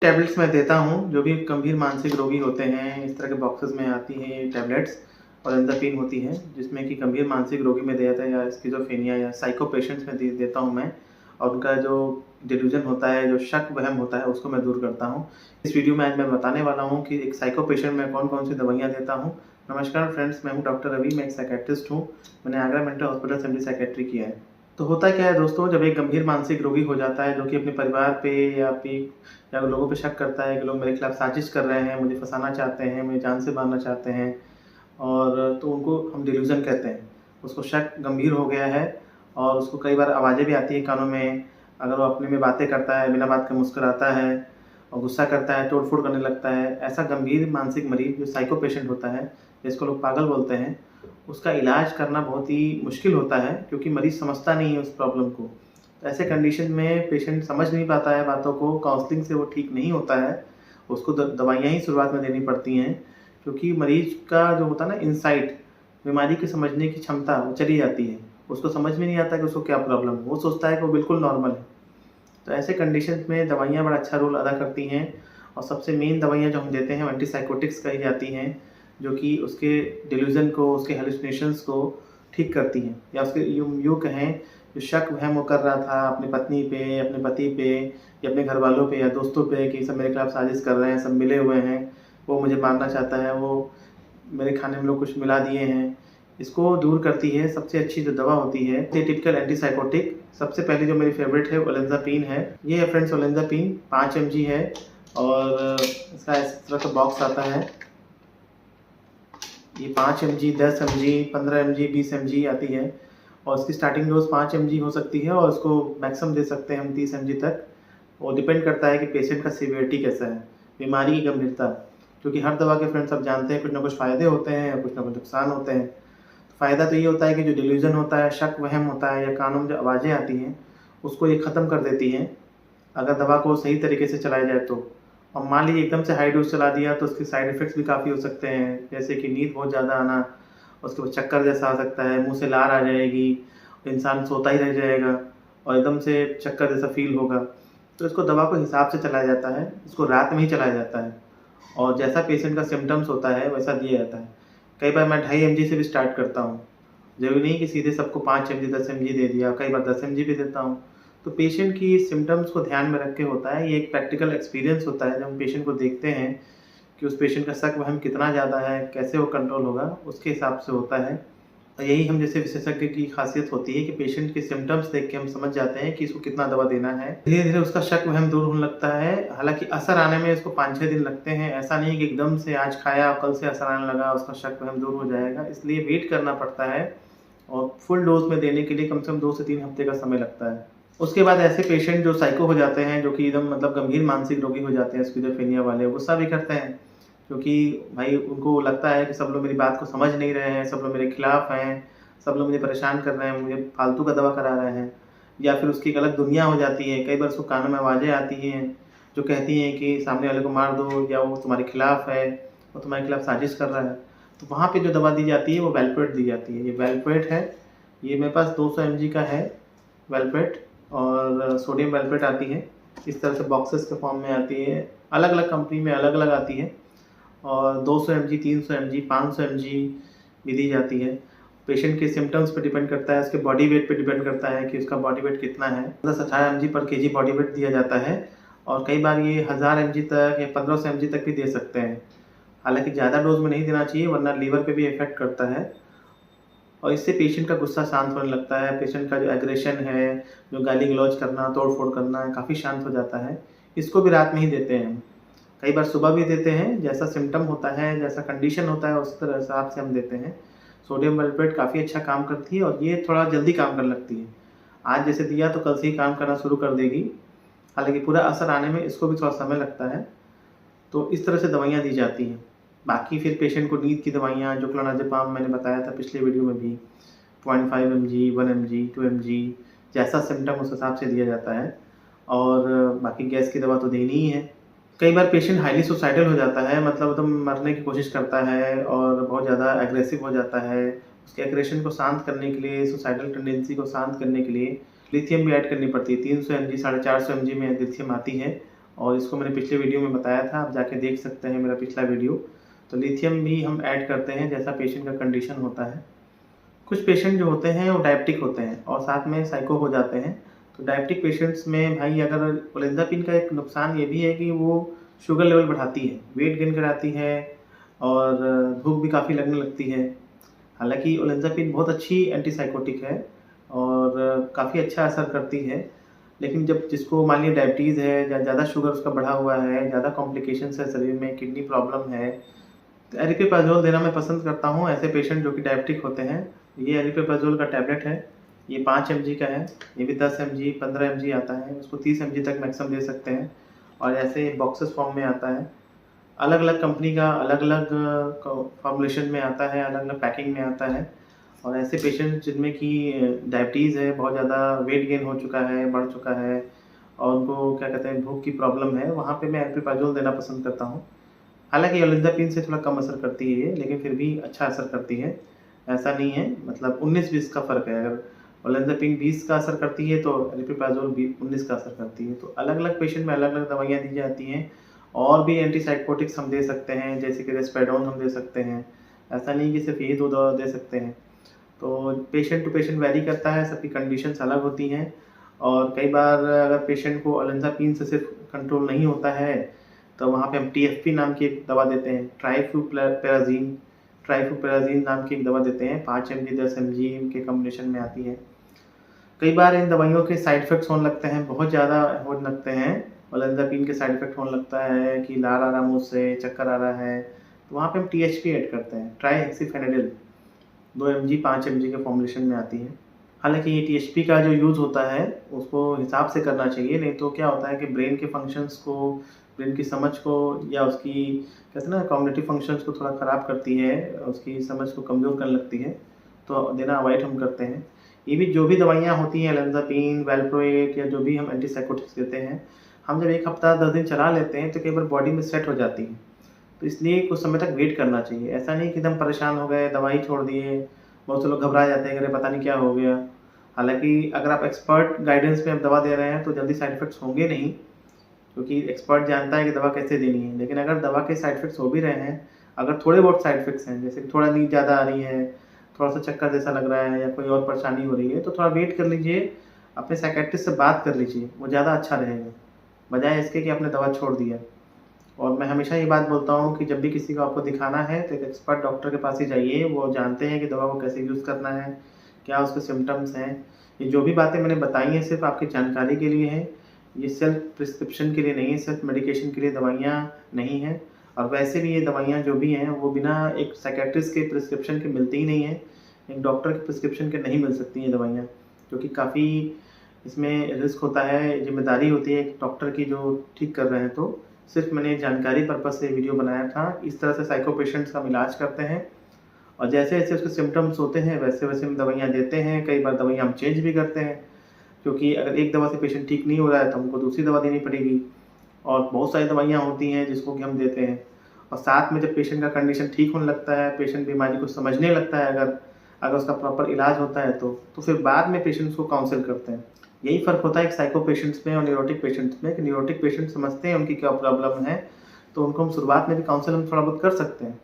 Tablets मैं देता हूँ, जो भी गंभीर मानसिक रोगी होते हैं, इस तरह के बॉक्सेस में आती हैं ये टैबलेट्स। ओलेंजापिन होती है, जिसमें कि गंभीर मानसिक रोगी में दिया जाता है या स्किज़ोफ्रेनिया या साइको पेशेंट्स में देता हूँ मैं। और उनका जो डिल्यूज़न होता है, जो शक-वहम होता है, उसको मैं दूर करता हूँ। इस वीडियो में आज मैं बताने वाला हूँ कि एक साइको पेशेंट में कौन-कौन सी दवाइयाँ देता हूँ। नमस्कार फ्रेंड्स, मैं हूँ डॉक्टर रवि, मैं एक साइकियाट्रिस्ट हूँ। मैंने आगरा मेंटल हॉस्पिटल से एमडी साइकियाट्री किया है। तो होता क्या है दोस्तों, जब एक गंभीर मानसिक रोगी हो जाता है, जो कि अपने परिवार पे या लोगों पे शक करता है कि लोग मेरे खिलाफ साजिश कर रहे हैं, मुझे फँसाना चाहते हैं, मुझे जान से मारना चाहते हैं, और तो उनको हम डिल्यूज़न कहते हैं। उसको शक गंभीर हो गया है और उसको कई बार आवाज़ें भी आती हैं कानों में। अगर वो अपने में बातें करता है, बिना बात के मुस्कुराता है और गुस्सा करता है, तोड़-फोड़ करने लगता है। ऐसा गंभीर मानसिक मरीज़ जो साइको पेशेंट होता है, जिसको लोग पागल बोलते हैं, उसका इलाज करना बहुत ही मुश्किल होता है, क्योंकि मरीज़ समझता नहीं है उस प्रॉब्लम को। तो ऐसे कंडीशन में पेशेंट समझ नहीं पाता है बातों को, काउंसलिंग से वो ठीक नहीं होता है, उसको दवाइयाँ ही शुरुआत में देनी पड़ती हैं, क्योंकि मरीज़ का जो होता है ना इनसाइट, बीमारी की समझने की क्षमता वो चली जाती है। उसको समझ में नहीं आता कि उसको क्या प्रॉब्लम है, वो सोचता है कि वो बिल्कुल नॉर्मल है। तो ऐसे कंडीशंस में दवाइयाँ बड़ा अच्छा रोल अदा करती हैं, और सबसे मेन दवाइयाँ जो हम देते हैं वो एंटीसाइकोटिक्स कही जाती हैं, जो कि उसके डिल्यूज़न को, उसके हैलुसिनेशंस को ठीक करती हैं, या उसके यूँ यूँ कहें, जो शक-वहम वो कर रहा था अपनी पत्नी पे, अपने पति पे या अपने घरवालों पे या दोस्तों पे कि सब मेरे खिलाफ साजिश कर रहे हैं, सब मिले हुए हैं, वो मुझे मारना चाहता है, वो मेरे खाने में लोग कुछ मिला दिए हैं। इसको दूर करती है सबसे अच्छी जो दवा होती है, ये टिपिकल एंटीसाइकोटिक। सबसे पहले जो मेरी फ़ेवरेट है ओलेंजापिन है। ये है फ्रेंड्स ओलेंजापिन, 5 एमजी है, और इसका इस तरह का बॉक्स आता है। ये 5 एमजी, 10 एमजी, 15 एमजी, 20 एमजी आती है, और इसकी स्टार्टिंग डोज़ 5 एमजी हो सकती है, और इसको मैक्सिमम दे सकते हैं हम 30 एमजी तक। वो डिपेंड करता है कि पेशेंट का सीवियरिटी कैसा है, बीमारी की गंभीरता। क्योंकि हर दवा के फ्रेंड्स आप जानते हैं कुछ ना कुछ फ़ायदे होते हैं और कुछ ना कुछ नुकसान होते हैं। फ़ायदा तो ये होता है कि जो डिल्यूज़न होता है, शक-वहम होता है, या कानों में जो आवाज़ें आती हैं, उसको ये ख़त्म कर देती हैं, अगर दवा को सही तरीके से चलाया जाए तो। और मान लीजिए एकदम से हाई डोज़ चला दिया तो उसके साइड इफ़ेक्ट्स भी काफ़ी हो सकते हैं, जैसे कि नींद बहुत ज़्यादा आना, उसके बाद चक्कर जैसा आ सकता है, मुँह से लार आ जाएगी, इंसान सोता ही रह जाएगा और एकदम से चक्कर जैसा फ़ील होगा। तो इसको दवा को हिसाब से चलाया जाता है, इसको रात में ही चलाया जाता है, और जैसा पेशेंट का सिम्पटम्स होता है वैसा दिया जाता है। कई बार मैं 2.5 एमजी से भी स्टार्ट करता हूँ। ज़रूरी नहीं कि सीधे सबको 5 एमजी, 10 एमजी दे दिया, कई बार 10 एमजी भी देता हूँ। तो पेशेंट की सिम्पटम्स को ध्यान में रख के होता है, ये एक प्रैक्टिकल एक्सपीरियंस होता है, जब हम पेशेंट को देखते हैं कि उस पेशेंट का शक-वहम कितना ज़्यादा है, कैसे वो कंट्रोल होगा, उसके हिसाब से होता है। और यही हम जैसे विशेषज्ञ की खासियत होती है कि पेशेंट के सिम्पटम्स देख के हम समझ जाते हैं कि इसको कितना दवा देना है। धीरे-धीरे उसका शक-वहम दूर होने लगता है, हालाँकि असर आने में इसको 5-6 दिन लगते हैं। ऐसा नहीं कि एकदम से आज खाया और कल से असर आने लगा, उसका शक-वहम दूर हो जाएगा, इसलिए वेट करना पड़ता है, और फुल डोज़ में देने के लिए कम से कम 2 से 3 हफ्ते का समय लगता है। उसके बाद ऐसे पेशेंट जो साइको हो जाते हैं, जो कि एकदम मतलब गंभीर मानसिक रोगी हो जाते हैं, स्किज़ोफ्रेनिया वाले, गुस्सा भी करते हैं, क्योंकि भाई उनको लगता है कि सब लोग मेरी बात को समझ नहीं रहे हैं, सब लोग मेरे खिलाफ हैं, सब लोग मुझे परेशान कर रहे हैं, मुझे फालतू का दवा करा रहे हैं, या फिर उसकी एक अलग दुनिया हो जाती है। कई बार उसको कानों में आवाज़ें आती हैं, जो कहती हैं कि सामने वाले को मार दो, या वो तुम्हारे खिलाफ है, वो तुम्हारे खिलाफ साजिश कर रहा है। तो वहाँ पे जो दवा दी जाती है वो वैल्प्रोएट दी जाती है। ये वैल्प्रोएट है, ये मेरे पास 200 एमजी का है वैल्प्रोएट, और सोडियम वैल्प्रोएट आती है, इस तरह से बॉक्सेस के फॉर्म में आती है। अलग-अलग कंपनी में अलग-अलग आती है, और 200 एमजी, 300 एमजी, 500 एमजी भी दी जाती है। पेशेंट के सिम्पटम्स पे डिपेंड करता है, उसके बॉडी वेट पे डिपेंड करता है कि उसका बॉडी वेट कितना है। 10-18 एमजी पर केजी बॉडी वेट दिया जाता है, और कई बार ये 1000 एमजी तक या 1500 एमजी तक भी दे सकते हैं। हालाँकि ज़्यादा डोज़ में नहीं देना चाहिए, वरना लीवर पे भी इफ़ेक्ट करता है, और इससे पेशेंट का गुस्सा शांत होने लगता है, पेशेंट का जो एग्रेशन है, जो गाली-गलौज करना, तोड़-फोड़ करना, काफ़ी शांत हो जाता है। इसको भी रात में ही देते हैं हम। कई बार सुबह भी देते हैं, जैसा सिम्पटम होता है, जैसा कंडीशन होता है, उस तरह हिसाब से हम देते हैं। सोडियम वैल्प्रोएट काफ़ी अच्छा काम करती है, और ये थोड़ा जल्दी काम करने लगती है। आज जैसे दिया तो कल से ही काम करना शुरू कर देगी। हालाँकि पूरा असर आने में इसको भी थोड़ा समय लगता है। तो इस तरह से दवाइयाँ दी जाती हैं। बाकी फिर पेशेंट को नींद की दवाइयाँ, जो क्लोनाज़ेपाम मैंने बताया था पिछले वीडियो में भी, 0.5 एमजी, 1 एमजी, 2 एमजी, जैसा सिम्पटम उस हिसाब से दिया जाता है, और बाकी गैस की दवा तो देनी ही है। कई बार पेशेंट हाईली सुसाइडल हो जाता है, मतलब एकदम मरने की कोशिश करता है और बहुत ज़्यादा एग्रेसिव हो जाता है। उसके एग्रेशन को शांत करने के लिए, सुसाइडल टेंडेंसी को शांत करने के लिए लिथियम भी ऐड करनी पड़ती है। 300 एमजी, 450 एमजी में लिथियम आती है, और इसको मैंने पिछले वीडियो में बताया था, आप जाके देख सकते हैं मेरा पिछला वीडियो। तो लिथियम भी हम ऐड करते हैं जैसा पेशेंट का कंडीशन होता है। कुछ पेशेंट जो होते हैं वो डायबिटिक होते हैं और साथ में साइको हो जाते हैं। तो डायबिटिक पेशेंट्स में भाई अगर ओलेंजापिन का एक नुकसान ये भी है कि वो शुगर लेवल बढ़ाती है, वेट गेन कराती है और भूख भी काफ़ी लगने लगती है। हालाँकि ओलेंजापिन बहुत अच्छी एंटीसाइकोटिक है और काफ़ी अच्छा असर करती है, लेकिन जब जिसको मान लीजिए डायबिटीज़ है या ज़्यादा शुगर उसका बढ़ा हुआ है, ज़्यादा कॉम्प्लिकेशंस है शरीर में, किडनी प्रॉब्लम है, तो एरिपिप्राज़ोल देना मैं पसंद करता हूँ ऐसे पेशेंट जो कि डायबिटिक होते हैं। ये एरिपिप्राज़ोल का टैबलेट है, ये 5 mg का है, ये भी 10 mg 15 mg आता है, उसको 30 mg तक मैक्सिमम दे सकते हैं और ऐसे बॉक्सेस फॉर्म में आता है। अलग-अलग कंपनी का अलग-अलग फॉर्मुलेशन में आता है, अलग-अलग पैकिंग में आता है और ऐसे पेशेंट जिनमें कि डायबिटीज़ है, बहुत ज़्यादा वेट गेन हो चुका है, बढ़ चुका है और उनको क्या कहते हैं भूख की प्रॉब्लम है, वहाँ पे मैं एरिपिप्राज़ोल देना पसंद करता हूँ। हालाँकि ओलेंजापिन से थोड़ा कम असर करती है ये, लेकिन फिर भी अच्छा असर करती है। ऐसा नहीं है, मतलब 19-20 का फ़र्क है। अगर ओलेंजापिन 20 का असर करती है तो एरिपिप्राज़ोल भी 19 का असर करती है। तो अलग-अलग पेशेंट में अलग-अलग दवाइयाँ दी जाती हैं और भी एंटीसाइकोटिक्स हम दे सकते हैं, जैसे कि रेस्पेडोन हम दे सकते हैं। ऐसा नहीं कि सिर्फ़ यही 2 दवा दे सकते हैं। तो पेशेंट टू पेशेंट वैरी करता है, सबकी कंडीशंस अलग होती हैं और कई बार अगर पेशेंट को ओलेंजापिन से सिर्फ कंट्रोल नहीं होता है, तो वहाँ पे हम टीएफपी नाम की एक दवा देते हैं, ट्राइफ्लूपैराज़ीन नाम की एक दवा देते हैं, 5 mg 10 mg के कॉम्बिनेशन में आती है। कई बार इन दवाइयों के साइड इफ़ेक्ट्स होने लगते हैं, बहुत ज़्यादा होने लगते हैं। ओलेंजापिन के साइड इफ़ेक्ट होने लगता है कि लार आ रहा मुँह से, चक्कर आ रहा है, तो वहाँ पे हम टीएचपी ऐड करते हैं, ट्राईहेक्सिफेनिडिल 2 mg 5 mg के फॉर्मुलेशन में आती है। हालाँकि ये टीएचपी का जो यूज़ होता है, उसको हिसाब से करना चाहिए, नहीं तो क्या होता है कि ब्रेन के फंक्शंस को, ब्रेन की समझ को या उसकी कहते हैं ना कॉग्निटिव फंक्शंस को थोड़ा ख़राब करती है, उसकी समझ को कमज़ोर करने लगती है, तो देना अवॉइड हम करते हैं। ये भी जो भी दवाइयाँ होती हैं ओलेंजापिन, वैल्प्रोएट या जो भी हम एंटीसाइकोटिक्स देते हैं, हम जब 1 हफ़्ता 10 दिन चला लेते हैं तो कई बार बॉडी में सेट हो जाती है। तो इसलिए कुछ समय तक वेट करना चाहिए। ऐसा नहीं कि एकदम परेशान हो गए, दवा ही छोड़ दिए, बहुत से लोग घबरा जाते हैं कि अरे पता नहीं क्या हो गया। हालाँकि अगर आप एक्सपर्ट गाइडेंस में आप दवा दे रहे हैं तो जल्दी साइड इफ़ेक्ट्स होंगे नहीं, क्योंकि एक्सपर्ट जानता है कि दवा कैसे देनी है। लेकिन अगर दवा के साइड इफ़ेक्ट्स हो भी रहे हैं, अगर थोड़े बहुत साइड इफ़ेक्ट्स हैं, जैसे कि थोड़ा नींद ज़्यादा आ रही है, थोड़ा-सा चक्कर जैसा लग रहा है या कोई और परेशानी हो रही है, तो थोड़ा वेट कर लीजिए, अपने साइकियाट्रिस्ट से बात कर लीजिए, वो ज़्यादा अच्छा रहेगा, बजाय इसके कि आपने दवा छोड़ दिया। और मैं हमेशा ये बात बोलता हूँ कि जब भी किसी को आपको दिखाना है, तो एक एक्सपर्ट डॉक्टर के पास ही जाइए, वो जानते हैं कि दवा को कैसे यूज़ करना है, क्या उसके सिम्पटम्स हैं। ये जो भी बातें मैंने बताई हैं, सिर्फ़ आपकी जानकारी के लिए हैं। ये सेल्फ प्रिस्क्रिप्शन के लिए नहीं है, सेल्फ मेडिकेशन के लिए दवाइयाँ नहीं हैं और वैसे भी ये दवाइयाँ जो भी हैं, वो बिना एक साइकियाट्रिस्ट के प्रिस्क्रिप्शन के मिलती ही नहीं हैं। एक डॉक्टर के प्रिस्क्रिप्शन के नहीं मिल सकती ये दवाइयाँ, क्योंकि काफ़ी इसमें रिस्क होता है, ज़िम्मेदारी होती है एक डॉक्टर की जो ठीक कर रहे हैं। तो सिर्फ़ मैंने जानकारी पर्पज़ से वीडियो बनाया था। इस तरह से साइको पेशेंट्स का हम इलाज करते हैं और जैसे-जैसे उसके सिम्पटम्स होते हैं, वैसे-वैसे हम दवाइयाँ देते हैं। कई बार दवाइयाँ हम चेंज भी करते हैं, क्योंकि अगर एक दवा से पेशेंट ठीक नहीं हो रहा है, तो हमको दूसरी दवा देनी पड़ेगी और बहुत सारी दवाइयाँ होती हैं जिसको कि हम देते हैं। और साथ में जब पेशेंट का कंडीशन ठीक होने लगता है, पेशेंट बीमारी को समझने लगता है, अगर उसका प्रॉपर इलाज होता है तो फिर बाद में पेशेंट्स को काउंसल करते हैं। यही फ़र्क होता है एक साइको पेशेंट्स में और न्यूरोटिक पेशेंट्स में कि न्यूरोटिक पेशेंट समझते हैं उनकी क्या प्रॉब्लम है, तो उनको हम शुरुआत में भी काउंसल हम थोड़ा बहुत कर सकते हैं।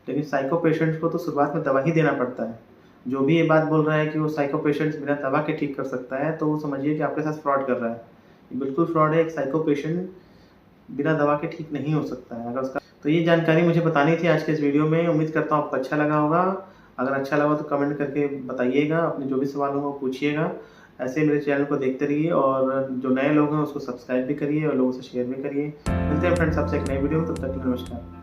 लेकिन साइको पेशेंट्स को तो शुरुआत में दवा ही देना पड़ता है। जो भी ये बात बोल रहा है कि वो साइको पेशेंट्स बिना दवा के ठीक कर सकता है, तो वो समझिए कि आपके साथ फ्रॉड कर रहा है। ये बिल्कुल फ्रॉड है, एक साइको पेशेंट बिना दवा के ठीक नहीं हो सकता है। अगर उसका तो ये जानकारी मुझे बतानी थी आज के इस वीडियो में। उम्मीद करता हूँ आपको अच्छा लगा होगा। अगर अच्छा लगा तो कमेंट करके बताइएगा, अपने जो भी सवाल हों वो पूछिएगा। ऐसे ही मेरे चैनल को देखते रहिए और जो नए लोग हैं उसको सब्सक्राइब भी करिए और लोगों से शेयर भी करिए। मिलते हैं फ्रेंड्स आपसे एक नई वीडियो में, तब तक के लिए नमस्कार।